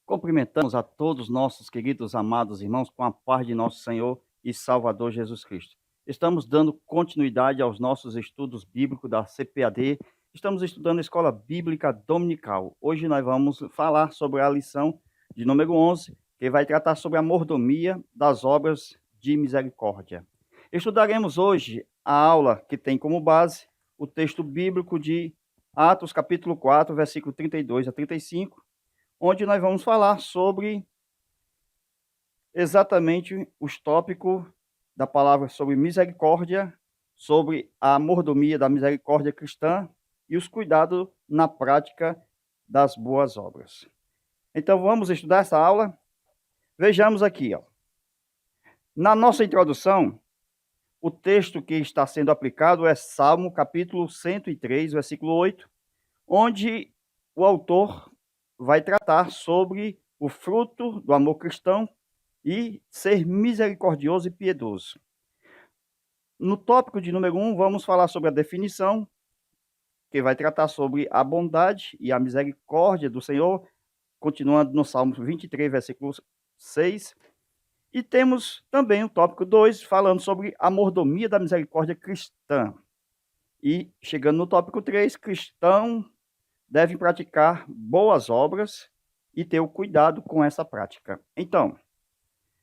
Cumprimentamos a todos nossos queridos amados irmãos com a paz de nosso Senhor e Salvador Jesus Cristo. Estamos dando continuidade aos nossos estudos bíblicos da CPAD. Estamos estudando a Escola Bíblica Dominical. Hoje nós vamos falar sobre a lição de número 11, que vai tratar sobre a mordomia das obras de misericórdia. Estudaremos hoje a aula que tem como base o texto bíblico de Atos capítulo 4, versículo 32 a 35, onde nós vamos falar sobre exatamente os tópicos da palavra sobre misericórdia, sobre a mordomia da misericórdia cristã e os cuidados na prática das boas obras. Então vamos estudar essa aula? Vejamos aqui, ó. Na nossa introdução, o texto que está sendo aplicado é Salmo capítulo 103, versículo 8, onde o autor vai tratar sobre o fruto do amor cristão e ser misericordioso e piedoso. No tópico de número 1, vamos falar sobre a definição, que vai tratar sobre a bondade e a misericórdia do Senhor, continuando no Salmo 23, versículo 6. E temos também o tópico 2, falando sobre a mordomia da misericórdia cristã. E chegando no tópico 3, cristão devem praticar boas obras e ter o cuidado com essa prática. Então,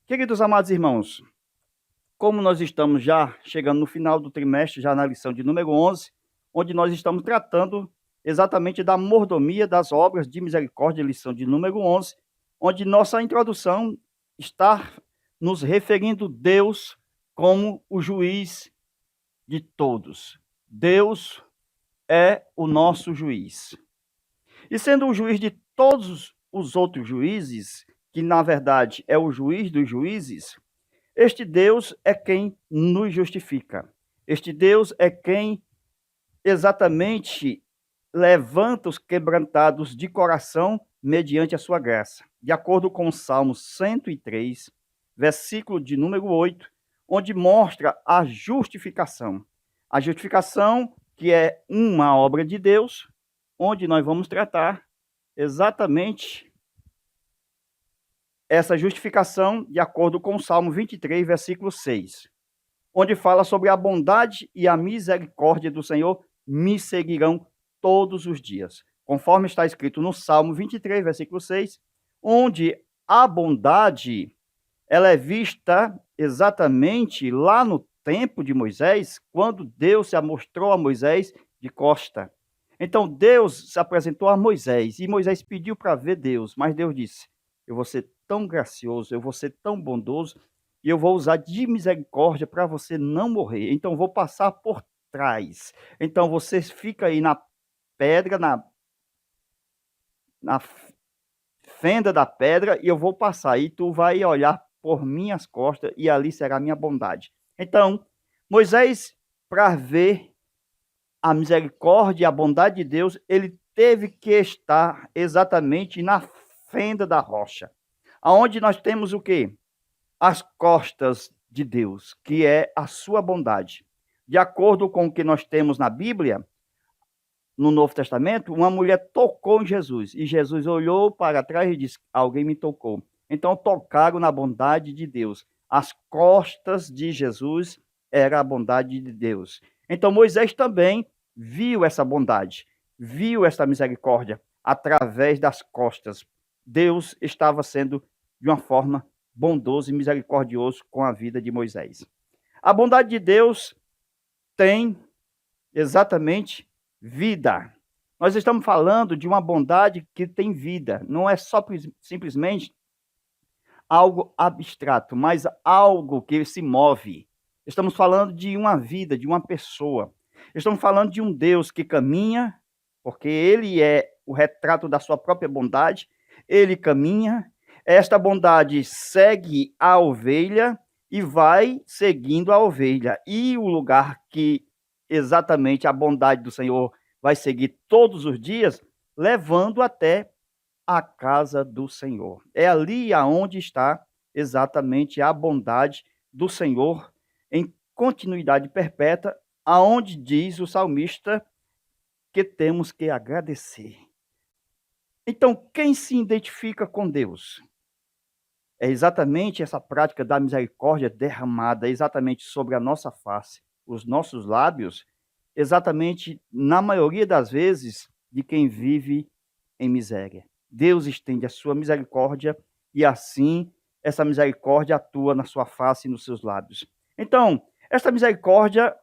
queridos amados irmãos, como nós estamos já chegando no final do trimestre, já na lição de número 11, onde nós estamos tratando exatamente da mordomia das obras de misericórdia, lição de número 11, onde nossa introdução está nos referindo a Deus como o juiz de todos. Deus é o nosso juiz. E sendo o juiz de todos os outros juízes, que na verdade é o juiz dos juízes, este Deus é quem nos justifica. Este Deus é quem exatamente levanta os quebrantados de coração mediante a sua graça. De acordo com o Salmo 103, versículo de número 8, onde mostra a justificação. A justificação que é uma obra de Deus, onde nós vamos tratar exatamente essa justificação de acordo com o Salmo 23, versículo 6, onde fala sobre a bondade e a misericórdia do Senhor me seguirão todos os dias, conforme está escrito no Salmo 23, versículo 6, onde a bondade ela é vista exatamente lá no tempo de Moisés, quando Deus se mostrou a Moisés de costa. Então Deus se apresentou a Moisés e Moisés pediu para ver Deus, mas Deus disse: eu vou ser tão gracioso, eu vou ser tão bondoso e eu vou usar de misericórdia para você não morrer. Então vou passar por trás. Então você fica aí na pedra, na fenda da pedra, e eu vou passar e tu vai olhar por minhas costas e ali será a minha bondade. Então Moisés, para ver a misericórdia e a bondade de Deus, ele teve que estar exatamente na fenda da rocha, aonde nós temos o quê? As costas de Deus, que é a sua bondade. De acordo com o que nós temos na Bíblia, no Novo Testamento, uma mulher tocou em Jesus, e Jesus olhou para trás e disse: alguém me tocou. Então tocaram na bondade de Deus. As costas de Jesus era a bondade de Deus. Então Moisés também viu essa bondade, viu essa misericórdia através das costas. Deus estava sendo de uma forma bondoso e misericordioso com a vida de Moisés. A bondade de Deus tem exatamente vida. Nós estamos falando de uma bondade que tem vida. Não é só simplesmente algo abstrato, mas algo que se move. Estamos falando de uma vida, de uma pessoa. Estamos falando de um Deus que caminha, porque ele é o retrato da sua própria bondade. Ele caminha. Esta bondade segue a ovelha e vai seguindo a ovelha. E o lugar que exatamente a bondade do Senhor vai seguir todos os dias, levando até a casa do Senhor. É ali aonde está exatamente a bondade do Senhor em continuidade perpétua, aonde diz o salmista que temos que agradecer. Então, quem se identifica com Deus? É exatamente essa prática da misericórdia derramada exatamente sobre a nossa face, os nossos lábios, exatamente na maioria das vezes de quem vive em miséria. Deus estende a sua misericórdia e assim essa misericórdia atua na sua face e nos seus lábios. Então, essa misericórdia,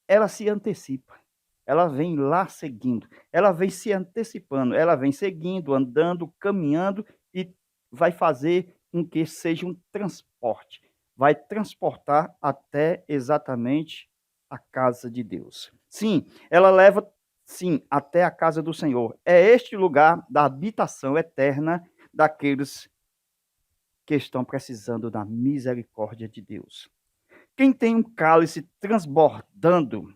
ela se antecipa. Ela vem lá seguindo, ela vem se antecipando, ela vem seguindo, andando, caminhando e vai fazer com que seja um transporte. Vai transportar até exatamente a casa de Deus. Sim, ela leva, sim, até a casa do Senhor. É este lugar da habitação eterna daqueles que estão precisando da misericórdia de Deus. Quem tem um cálice transbordando,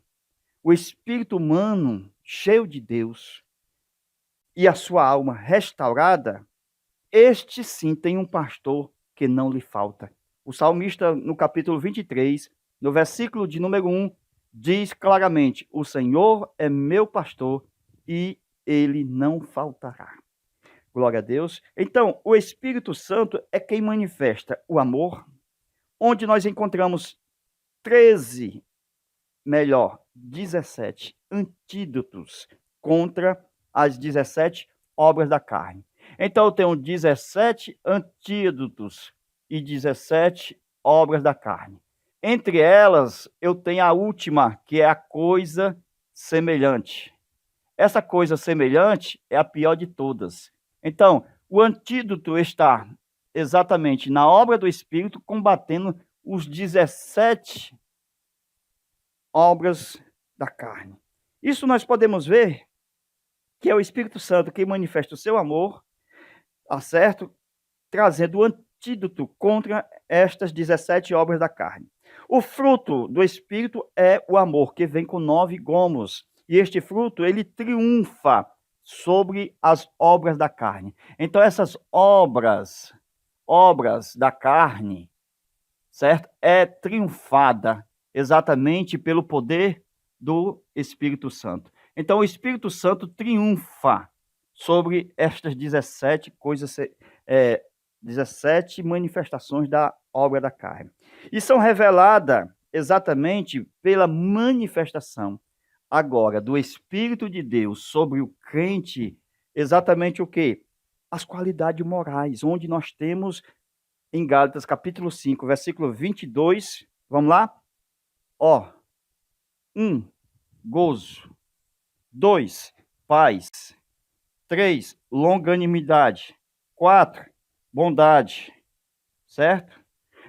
o espírito humano cheio de Deus e a sua alma restaurada, este sim tem um pastor que não lhe falta. O salmista, no capítulo 23, no versículo de número 1, diz claramente: o Senhor é meu pastor e ele não faltará. Glória a Deus. Então, o Espírito Santo é quem manifesta o amor, onde nós encontramos 13, melhor, 17 antídotos contra as 17 obras da carne. Então, eu tenho 17 antídotos e 17 obras da carne. Entre elas, eu tenho a última, que é a coisa semelhante. Essa coisa semelhante é a pior de todas. Então, o antídoto está exatamente na obra do Espírito, combatendo os 17 obras da carne. Isso nós podemos ver que é o Espírito Santo que manifesta o seu amor, tá certo? Trazendo o antídoto contra estas 17 obras da carne. O fruto do Espírito é o amor, que vem com 9 gomos. E este fruto, ele triunfa sobre as obras da carne. Então, essas obras da carne, certo? É triunfada exatamente pelo poder do Espírito Santo. Então, o Espírito Santo triunfa sobre estas 17 coisas, 17 manifestações da obra da carne. E são reveladas exatamente pela manifestação agora do Espírito de Deus sobre o crente, exatamente o quê? As qualidades morais, onde nós temos em Gálatas capítulo 5, versículo 22, vamos lá? Ó, 1, gozo. 2, paz. 3, longanimidade. 4, bondade. Certo?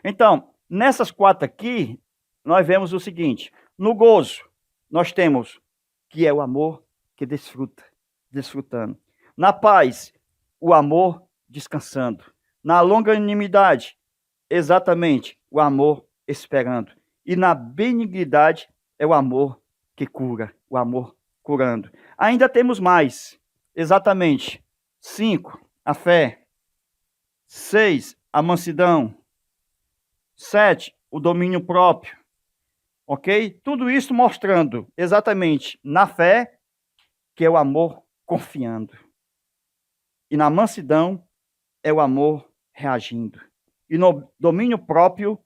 Então, nessas 4 aqui, nós vemos o seguinte: no gozo, nós temos que é o amor que desfrutando. Na paz, o amor descansando. Na longanimidade, exatamente, o amor esperando. E na benignidade é o amor que cura, o amor curando. Ainda temos mais, exatamente, 5, a fé. 6, a mansidão. 7, o domínio próprio. Ok? Tudo isso mostrando exatamente na fé, que é o amor confiando. E na mansidão é o amor reagindo. E no domínio próprio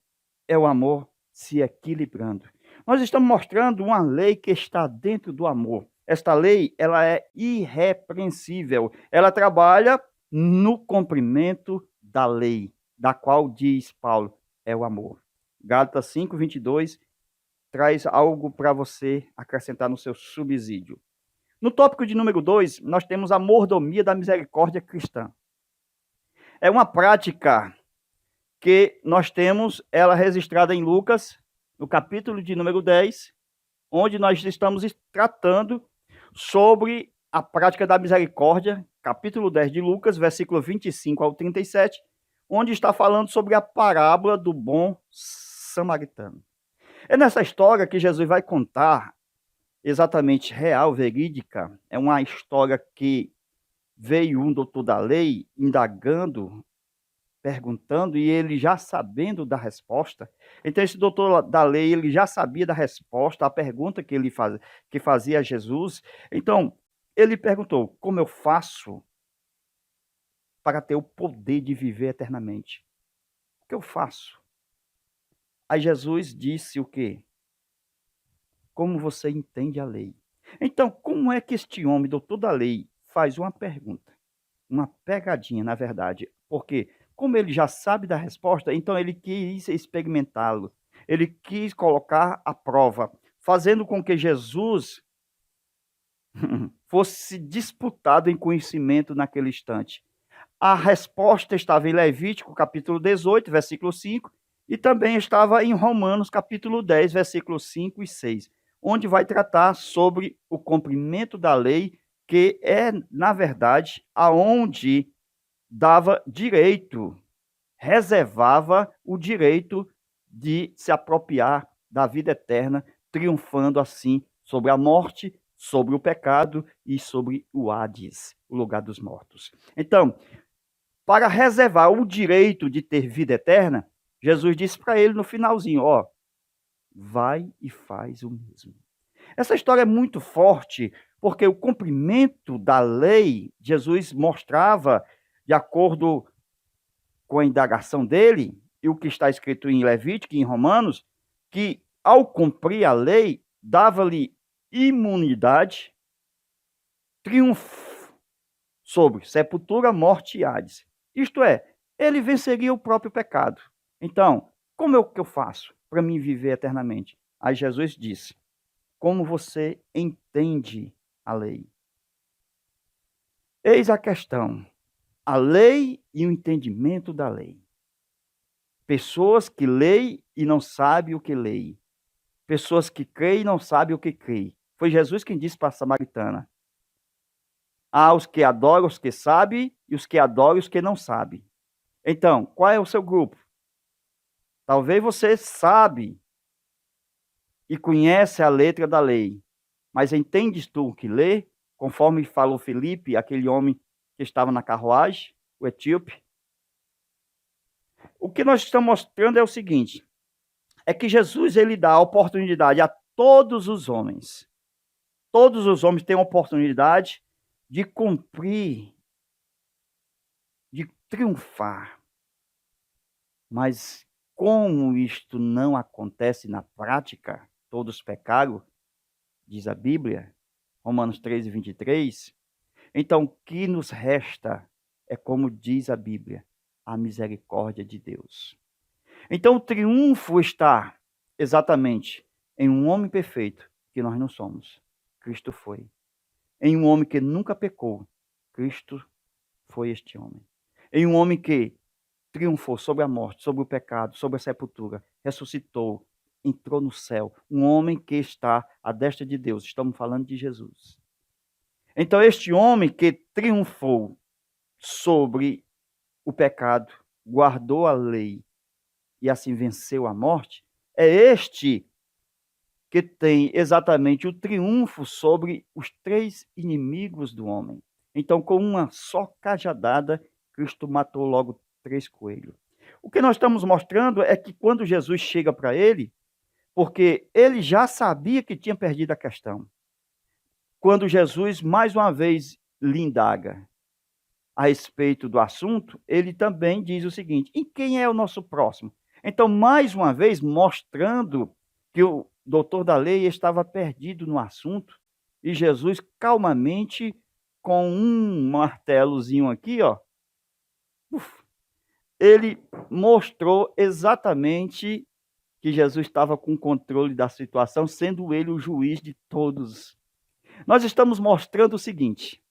é o amor se equilibrando. Nós estamos mostrando uma lei que está dentro do amor. Esta lei, ela é irrepreensível. Ela trabalha no cumprimento da lei, da qual diz Paulo, é o amor. Gálatas 5, 22, traz algo para você acrescentar no seu subsídio. No tópico de número 2, nós temos a mordomia da misericórdia cristã. É uma prática que nós temos ela registrada em Lucas, no capítulo de número 10, onde nós estamos tratando sobre a prática da misericórdia, capítulo 10 de Lucas, versículo 25 ao 37, onde está falando sobre a parábola do bom samaritano. É nessa história que Jesus vai contar, exatamente real, verídica, é uma história que veio um doutor da lei indagando, perguntando, e ele já sabendo da resposta. Então, esse doutor da lei, ele já sabia da resposta à pergunta que que fazia a Jesus. Então, ele perguntou: como eu faço para ter o poder de viver eternamente. O que eu faço? Aí Jesus disse o quê? Como você entende a lei? Então, como é que este homem, doutor da lei, faz uma pergunta? Uma pegadinha, na verdade. Porque, como ele já sabe da resposta, então ele quis experimentá-lo. Ele quis colocar à prova, fazendo com que Jesus fosse disputado em conhecimento naquele instante. A resposta estava em Levítico, capítulo 18, versículo 5, e também estava em Romanos, capítulo 10, versículos 5 e 6, onde vai tratar sobre o cumprimento da lei, que é, na verdade, aonde dava direito, reservava o direito de se apropriar da vida eterna, triunfando assim sobre a morte, sobre o pecado e sobre o Hades, o lugar dos mortos. Então, para reservar o direito de ter vida eterna, Jesus disse para ele no finalzinho, ó, vai e faz o mesmo. Essa história é muito forte, porque o cumprimento da lei, Jesus mostrava, de acordo com a indagação dele, e o que está escrito em Levítico e em Romanos, que ao cumprir a lei, dava-lhe imunidade, triunfo sobre sepultura, morte e Hades. Isto é, ele venceria o próprio pecado. Então, como é o que eu faço para me viver eternamente? Aí Jesus disse, como você entende a lei? Eis a questão, a lei e o entendimento da lei. Pessoas que leem e não sabem o que leem. Pessoas que creem e não sabem o que creem. Foi Jesus quem disse para a samaritana. Há os que adoram os que sabem e os que adoram os que não sabem. Então, qual é o seu grupo? Talvez você sabe e conhece a letra da lei, mas entendes tu o que lê? Conforme falou Filipe, aquele homem que estava na carruagem, o etíope. O que nós estamos mostrando é o seguinte, é que Jesus ele dá a oportunidade a todos os homens. Todos os homens têm a oportunidade de cumprir, de triunfar. Mas como isto não acontece na prática, todos pecaram, diz a Bíblia, Romanos 13, 23, então o que nos resta é como diz a Bíblia, a misericórdia de Deus. Então o triunfo está exatamente em um homem perfeito, que nós não somos. Cristo foi. Em um homem que nunca pecou, Cristo foi este homem. Em um homem que triunfou sobre a morte, sobre o pecado, sobre a sepultura, ressuscitou, entrou no céu. Um homem que está à destra de Deus. Estamos falando de Jesus. Então, este homem que triunfou sobre o pecado, guardou a lei e assim venceu a morte, é este que tem exatamente o triunfo sobre os três inimigos do homem. Então, com uma só cajadada, Cristo matou logo 3 coelhos. O que nós estamos mostrando é que quando Jesus chega para ele, porque ele já sabia que tinha perdido a questão. Quando Jesus, mais uma vez, lhe indaga a respeito do assunto, ele também diz o seguinte, e quem é o nosso próximo? Então, mais uma vez, mostrando que o doutor da lei estava perdido no assunto, e Jesus, calmamente, com um martelozinho aqui, ó, ele mostrou exatamente que Jesus estava com controle da situação, sendo ele o juiz de todos. Nós estamos mostrando o seguinte,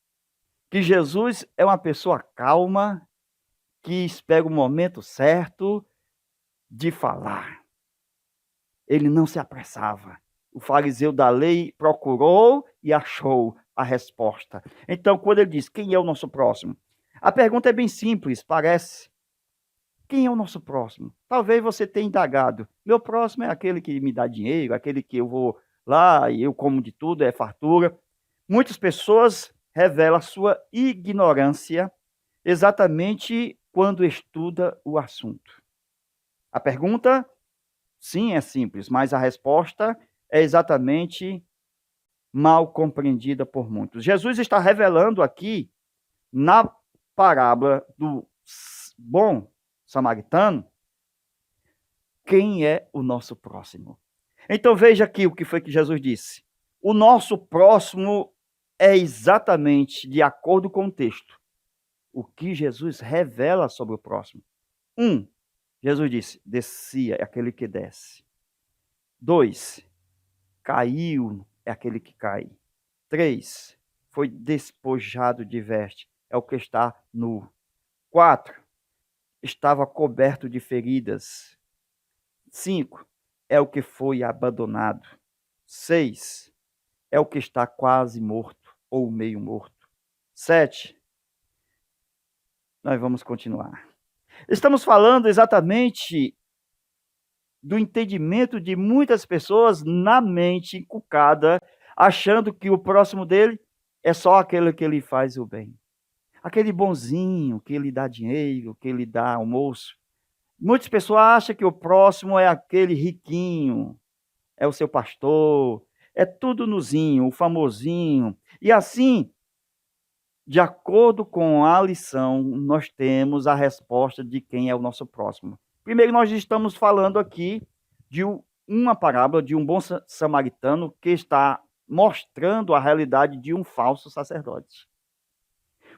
que Jesus é uma pessoa calma, que espera o momento certo de falar. Ele não se apressava. O fariseu da lei procurou e achou a resposta. Então, quando ele diz, quem é o nosso próximo? A pergunta é bem simples, parece. Quem é o nosso próximo? Talvez você tenha indagado. Meu próximo é aquele que me dá dinheiro, aquele que eu vou lá e eu como de tudo, é fartura. Muitas pessoas revelam a sua ignorância exatamente quando estuda o assunto. A pergunta, sim, é simples, mas a resposta é exatamente mal compreendida por muitos. Jesus está revelando aqui, na parábola do bom samaritano, quem é o nosso próximo? Então veja aqui o que foi que Jesus disse. O nosso próximo é exatamente de acordo com o texto. O que Jesus revela sobre o próximo. 1. Jesus disse, descia é aquele que desce. 2. Caiu é aquele que cai. 3. Foi despojado de veste, é o que está nu. 4. Estava coberto de feridas. 5. É o que foi abandonado. 6. É o que está quase morto ou meio morto. 7. Nós vamos continuar. Estamos falando exatamente do entendimento de muitas pessoas na mente encucada, achando que o próximo dele é só aquele que lhe faz o bem. Aquele bonzinho que lhe dá dinheiro, que lhe dá almoço. Muitas pessoas acham que o próximo é aquele riquinho, é o seu pastor, é tudo nozinho, o famosinho. E assim, de acordo com a lição, nós temos a resposta de quem é o nosso próximo. Primeiro, nós estamos falando aqui de uma parábola de um bom samaritano que está mostrando a realidade de um falso sacerdote.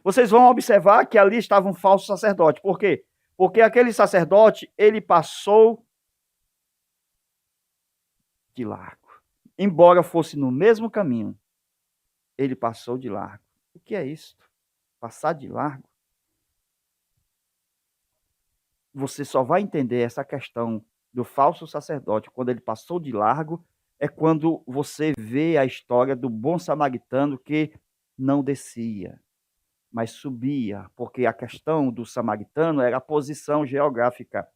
Vocês vão observar que ali estava um falso sacerdote. Por quê? Porque aquele sacerdote, ele passou de largo. Embora fosse no mesmo caminho, ele passou de largo. O que é isso? Passar de largo? Você só vai entender essa questão do falso sacerdote quando ele passou de largo, é quando você vê a história do bom samaritano que não descia, mas subia, porque a questão do samaritano era a posição geográfica.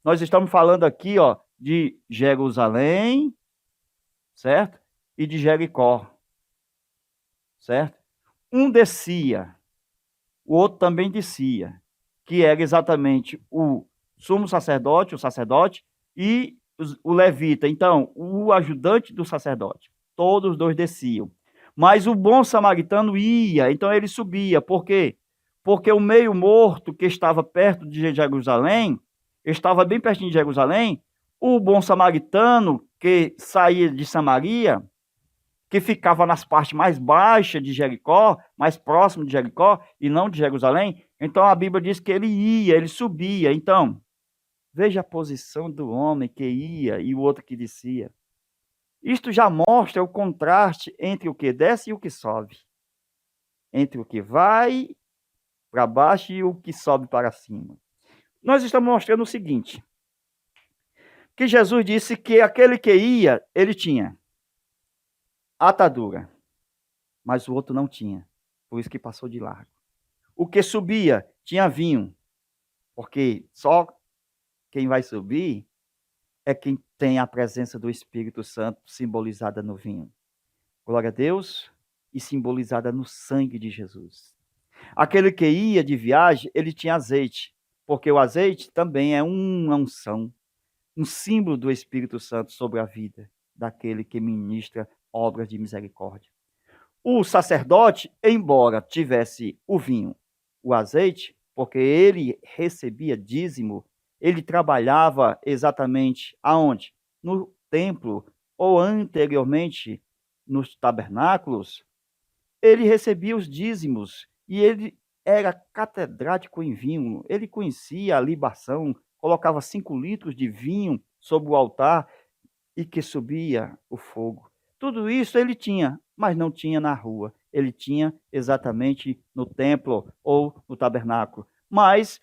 Nós estamos falando aqui, de Jerusalém, certo? E de Jericó, certo? Um descia, o outro também descia, que era exatamente o sumo sacerdote, o sacerdote, e o levita. Então, o ajudante do sacerdote. Todos os dois desciam. Mas o bom samaritano ia, então ele subia. Por quê? Porque o meio morto que estava perto de Jerusalém, estava bem pertinho de Jerusalém, o bom samaritano que saía de Samaria, que ficava nas partes mais baixas de Jericó, mais próximo de Jericó, e não de Jerusalém. Então a Bíblia diz que ele ia, ele subia. Então, veja a posição do homem que ia e o outro que descia. Isto já mostra o contraste entre o que desce e o que sobe. Entre o que vai para baixo e o que sobe para cima. Nós estamos mostrando o seguinte, que Jesus disse que aquele que ia, ele tinha atadura, mas o outro não tinha, por isso que passou de largo. O que subia tinha vinho, porque só quem vai subir é quem tem a presença do Espírito Santo simbolizada no vinho. Glória a Deus, e simbolizada no sangue de Jesus. Aquele que ia de viagem, ele tinha azeite, porque o azeite também é uma unção, um símbolo do Espírito Santo sobre a vida daquele que ministra obras de misericórdia. O sacerdote, embora tivesse o vinho, o azeite, porque ele recebia dízimo, ele trabalhava exatamente aonde? No templo, ou anteriormente nos tabernáculos, ele recebia os dízimos e ele era catedrático em vinho. Ele conhecia a libação, colocava 5 litros de vinho sobre o altar e que subia o fogo. Tudo isso ele tinha, mas não tinha na rua. Ele tinha exatamente no templo ou no tabernáculo. Mas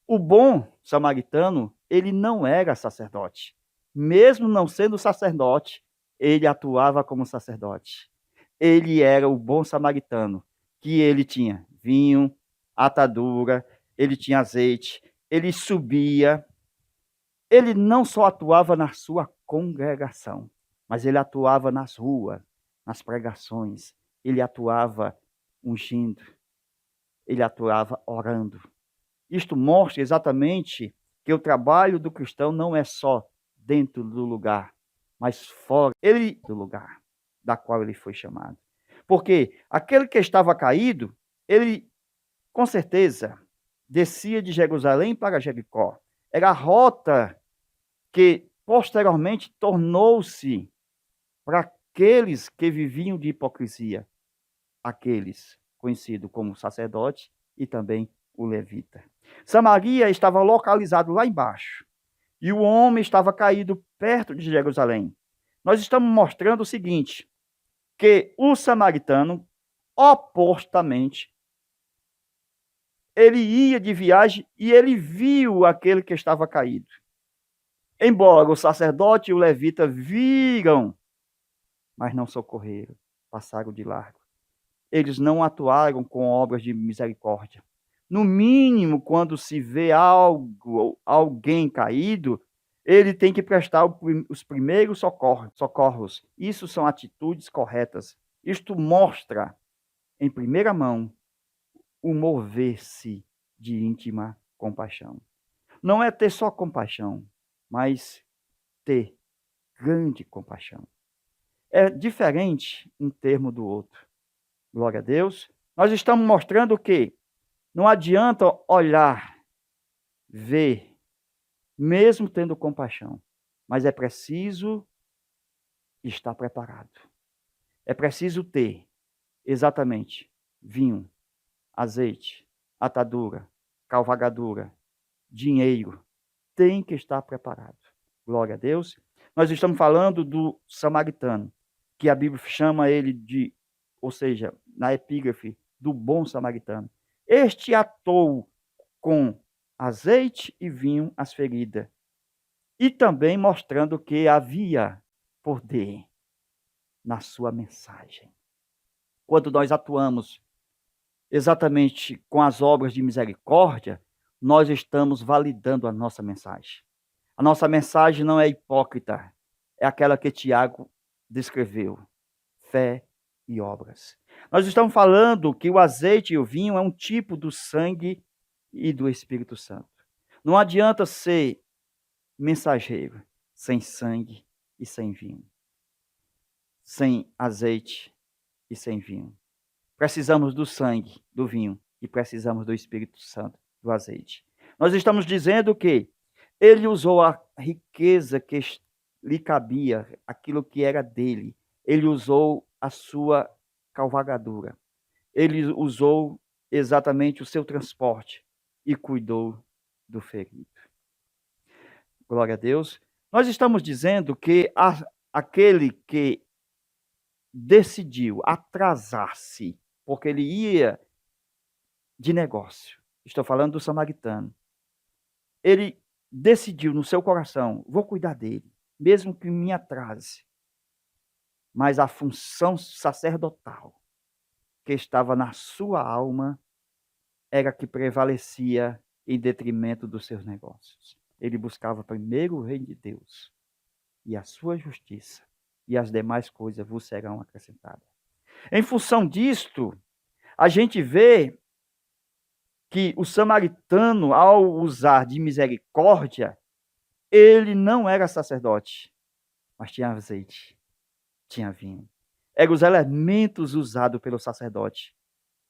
o bom samaritano, ele não era sacerdote. Mesmo não sendo sacerdote, ele atuava como sacerdote. Ele era o bom samaritano, que ele tinha vinho, atadura, ele tinha azeite, ele subia. Ele não só atuava na sua congregação, mas ele atuava nas ruas, nas pregações, ele atuava ungindo, ele atuava orando. Isto mostra exatamente que o trabalho do cristão não é só dentro do lugar, mas fora do lugar da qual ele foi chamado. Porque aquele que estava caído, ele com certeza, descia de Jerusalém para Jericó. Era a rota que posteriormente tornou-se para aqueles que viviam de hipocrisia, aqueles conhecidos como sacerdote e também o levita. Samaria estava localizado lá embaixo e o homem estava caído perto de Jerusalém. Nós estamos mostrando o seguinte, que o samaritano, opostamente, ele ia de viagem e ele viu aquele que estava caído. Embora o sacerdote e o levita viram, mas não socorreram, passaram de largo. Eles não atuaram com obras de misericórdia. No mínimo, quando se vê alguém caído, ele tem que prestar os primeiros socorros. Isso são atitudes corretas. Isto mostra, em primeira mão, o mover-se de íntima compaixão. Não é ter só compaixão, mas ter grande compaixão. É diferente um termo do outro. Glória a Deus. Nós estamos mostrando que não adianta olhar, ver, mesmo tendo compaixão, mas é preciso estar preparado. É preciso ter, exatamente, vinho, azeite, atadura, cavalgadura, dinheiro. Tem que estar preparado. Glória a Deus. Nós estamos falando do samaritano, que a Bíblia chama ele de, ou seja, na epígrafe, do bom samaritano. Este atou com azeite e vinho as feridas, e também mostrando que havia poder na sua mensagem. Quando nós atuamos exatamente com as obras de misericórdia, nós estamos validando a nossa mensagem. A nossa mensagem não é hipócrita, é aquela que Tiago descreveu, fé e obras. Nós estamos falando que o azeite e o vinho é um tipo do sangue e do Espírito Santo. Não adianta ser mensageiro sem sangue e sem vinho, sem azeite e sem vinho. Precisamos do sangue, do vinho, e precisamos do Espírito Santo, do azeite. Nós estamos dizendo que ele usou a riqueza que lhe cabia, aquilo que era dele. Ele usou a sua cavalgadura. Ele usou exatamente o seu transporte e cuidou do ferido. Glória a Deus. Nós estamos dizendo que aquele que decidiu atrasar-se, porque ele ia de negócio, estou falando do samaritano, ele decidiu no seu coração, vou cuidar dele, mesmo que me atrase. Mas a função sacerdotal que estava na sua alma era que prevalecia em detrimento dos seus negócios. Ele buscava primeiro o reino de Deus e a sua justiça, e as demais coisas vos serão acrescentadas. Em função disto, a gente vê que o samaritano, ao usar de misericórdia, ele não era sacerdote, mas tinha azeite, tinha vinho. Eram os elementos usados pelo sacerdote.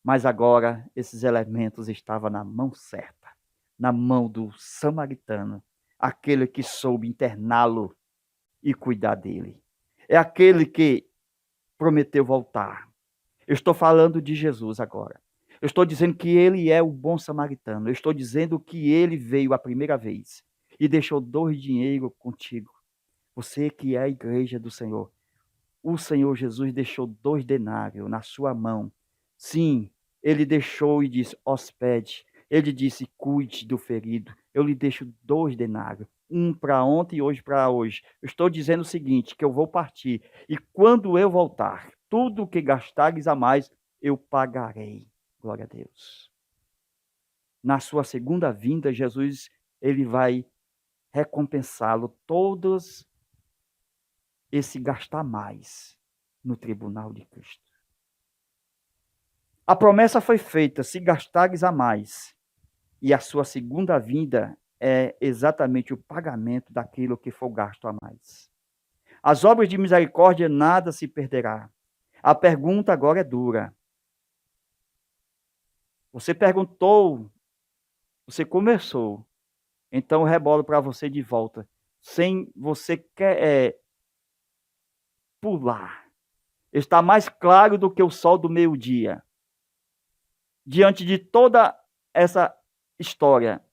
Mas agora esses elementos estavam na mão certa, na mão do samaritano, aquele que soube interná-lo e cuidar dele. É aquele que prometeu voltar. Eu estou falando de Jesus agora. Eu estou dizendo que ele é o bom samaritano. Eu estou dizendo que ele veio a primeira vez e deixou 2 dinheiros contigo. Você que é a igreja do Senhor. O Senhor Jesus deixou 2 denários na sua mão. Sim, ele deixou e disse, hospede. Ele disse, cuide do ferido. Eu lhe deixo 2 denários. Um para ontem e hoje para hoje. Eu estou dizendo o seguinte, que eu vou partir. E quando eu voltar, tudo o que gastares a mais, eu pagarei. Glória a Deus. Na sua segunda vinda, Jesus, ele vai recompensá-lo todos esse gastar mais no tribunal de Cristo. A promessa foi feita, se gastares a mais, e a sua segunda vinda é exatamente o pagamento daquilo que for gasto a mais. As obras de misericórdia nada se perderá. A pergunta agora é dura. Você perguntou, você começou, então eu rebolo para você de volta, sem você pular. Está mais claro do que o sol do meio-dia. Diante de toda essa história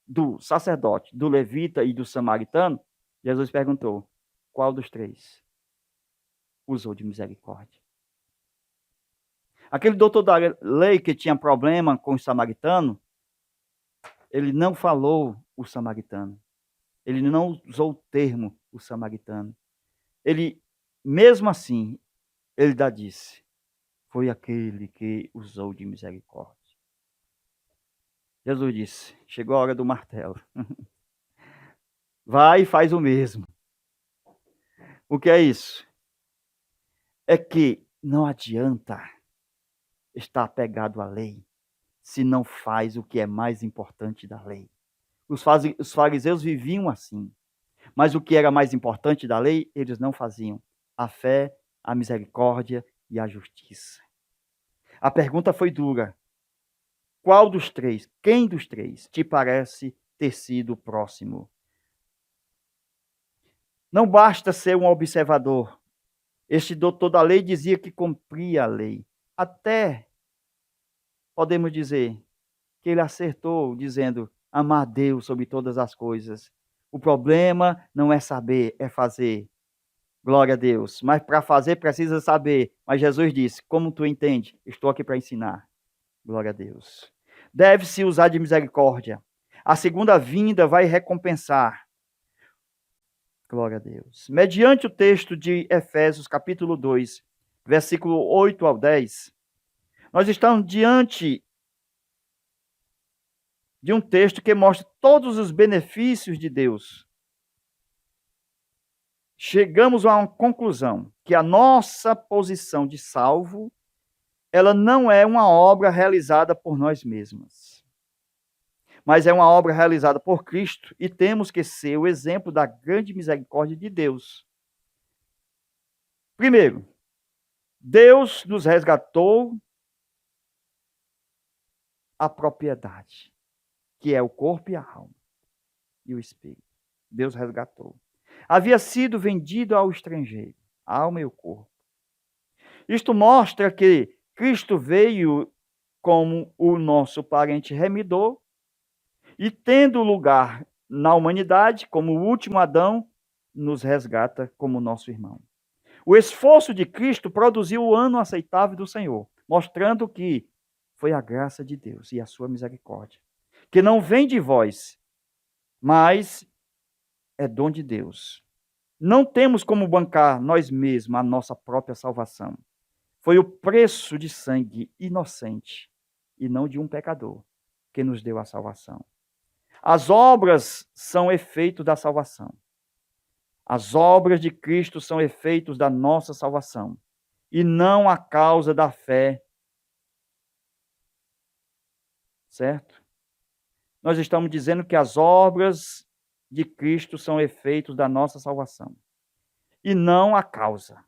do sacerdote, do levita e do samaritano, Jesus perguntou: qual dos três usou de misericórdia? Aquele doutor da lei que tinha problema com o samaritano, ele não falou o samaritano. Ele não usou o termo o samaritano. Ele, mesmo assim, ele ainda disse: foi aquele que usou de misericórdia. Jesus disse: chegou a hora do martelo. Vai e faz o mesmo. O que é isso? É que não adianta estar apegado à lei se não faz o que é mais importante da lei. Os fariseus viviam assim, mas o que era mais importante da lei, eles não faziam: a fé, a misericórdia e a justiça. A pergunta foi dura: qual dos três, quem dos três te parece ter sido o próximo? Não basta ser um observador. Este doutor da lei dizia que cumpria a lei. Até podemos dizer que ele acertou, dizendo: amar a Deus sobre todas as coisas. O problema não é saber, é fazer. Glória a Deus. Mas para fazer precisa saber. Mas Jesus disse: como tu entende? Estou aqui para ensinar. Glória a Deus. Deve-se usar de misericórdia. A segunda vinda vai recompensar. Glória a Deus. Mediante o texto de Efésios, capítulo 2, versículo 8 ao 10, nós estamos diante de um texto que mostra todos os benefícios de Deus. Chegamos a uma conclusão, que a nossa posição de salvo, ela não é uma obra realizada por nós mesmos, mas é uma obra realizada por Cristo, e temos que ser o exemplo da grande misericórdia de Deus. Primeiro, Deus nos resgatou a propriedade, que é o corpo e a alma, e o espírito. Deus resgatou. Havia sido vendido ao estrangeiro, a alma e o corpo. Isto mostra que Cristo veio como o nosso parente remidor e, tendo lugar na humanidade, como o último Adão, nos resgata como nosso irmão. O esforço de Cristo produziu o ano aceitável do Senhor, mostrando que foi a graça de Deus e a sua misericórdia, que não vem de vós, mas é dom de Deus. Não temos como bancar nós mesmos a nossa própria salvação. Foi o preço de sangue inocente, e não de um pecador, que nos deu a salvação. As obras são efeito da salvação. As obras de Cristo são efeitos da nossa salvação, e não a causa da fé. Certo? Nós estamos dizendo que as obras de Cristo são efeitos da nossa salvação, e não a causa.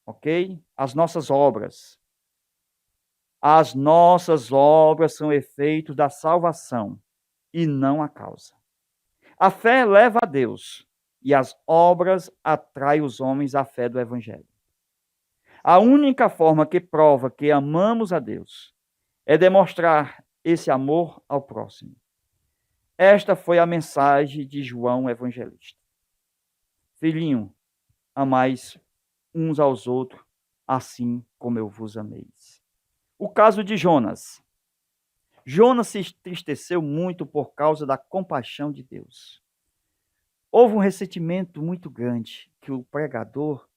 Ok? As nossas obras. As nossas obras são efeitos da salvação, e não a causa. A fé leva a Deus, e as obras atraem os homens à fé do Evangelho. A única forma que prova que amamos a Deus é demonstrar esse amor ao próximo. Esta foi a mensagem de João Evangelista. Filhinho, amais uns aos outros, assim como eu vos amei. O caso de Jonas. Jonas se entristeceu muito por causa da compaixão de Deus. Houve um ressentimento muito grande, que o pregador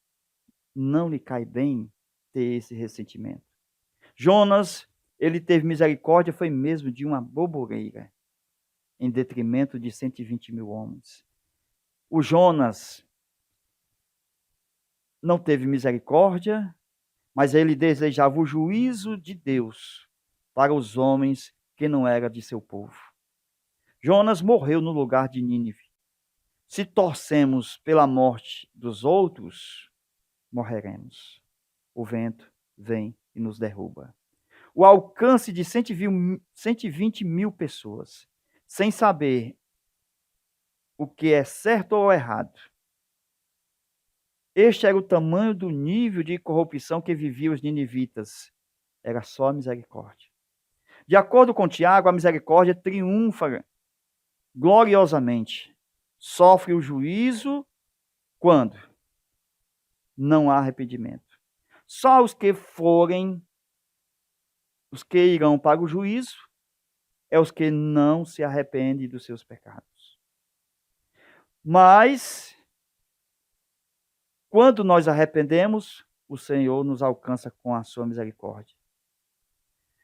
não lhe cai bem ter esse ressentimento. Jonas, ele teve misericórdia, foi mesmo de uma boboreira, em detrimento de 120 mil homens. O Jonas não teve misericórdia, mas ele desejava o juízo de Deus para os homens que não eram de seu povo. Jonas morreu no lugar de Nínive. Se torcemos pela morte dos outros, morreremos. O vento vem e nos derruba. o alcance de 120 mil pessoas, sem saber o que é certo ou errado. Este era o tamanho do nível de corrupção que viviam os ninivitas. Era só a misericórdia. De acordo com Tiago, a misericórdia triunfa gloriosamente. Sofre o juízo quando não há arrependimento. Só os que irão para o juízo, é os que não se arrependem dos seus pecados. Mas, quando nós arrependemos, o Senhor nos alcança com a sua misericórdia.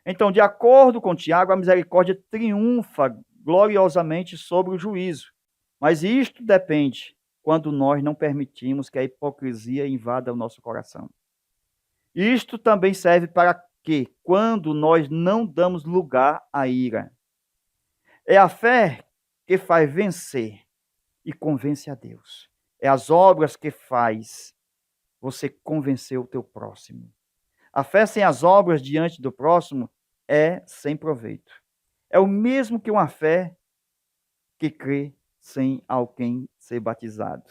Então, de acordo com Tiago, a misericórdia triunfa gloriosamente sobre o juízo. Mas isto depende quando nós não permitimos que a hipocrisia invada o nosso coração. Isto também serve para que, quando nós não damos lugar à ira. É a fé que faz vencer e convence a Deus. É as obras que faz você convencer o teu próximo. A fé sem as obras diante do próximo é sem proveito. É o mesmo que uma fé que crê sem alguém ser batizado.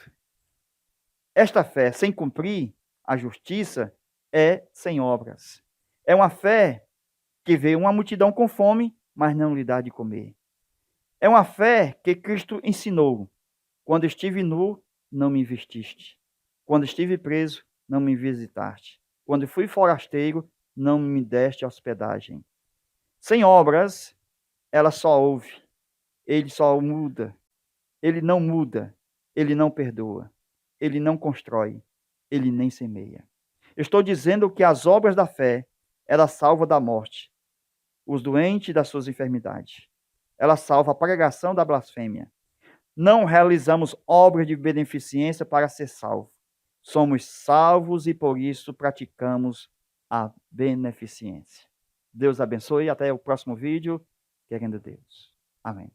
Esta fé sem cumprir a justiça é sem obras. É uma fé que vê uma multidão com fome, mas não lhe dá de comer. É uma fé que Cristo ensinou. Quando estive nu, não me vestiste. Quando estive preso, não me visitaste. Quando fui forasteiro, não me deste hospedagem. Sem obras, ela só ouve. Ele só muda. Ele não muda. Ele não perdoa. Ele não constrói. Ele nem semeia. Estou dizendo que as obras da fé, ela salva da morte os doentes das suas enfermidades. Ela salva a pregação da blasfêmia. Não realizamos obras de beneficência para ser salvos. Somos salvos e por isso praticamos a beneficência. Deus abençoe e até o próximo vídeo, querendo Deus. Amém.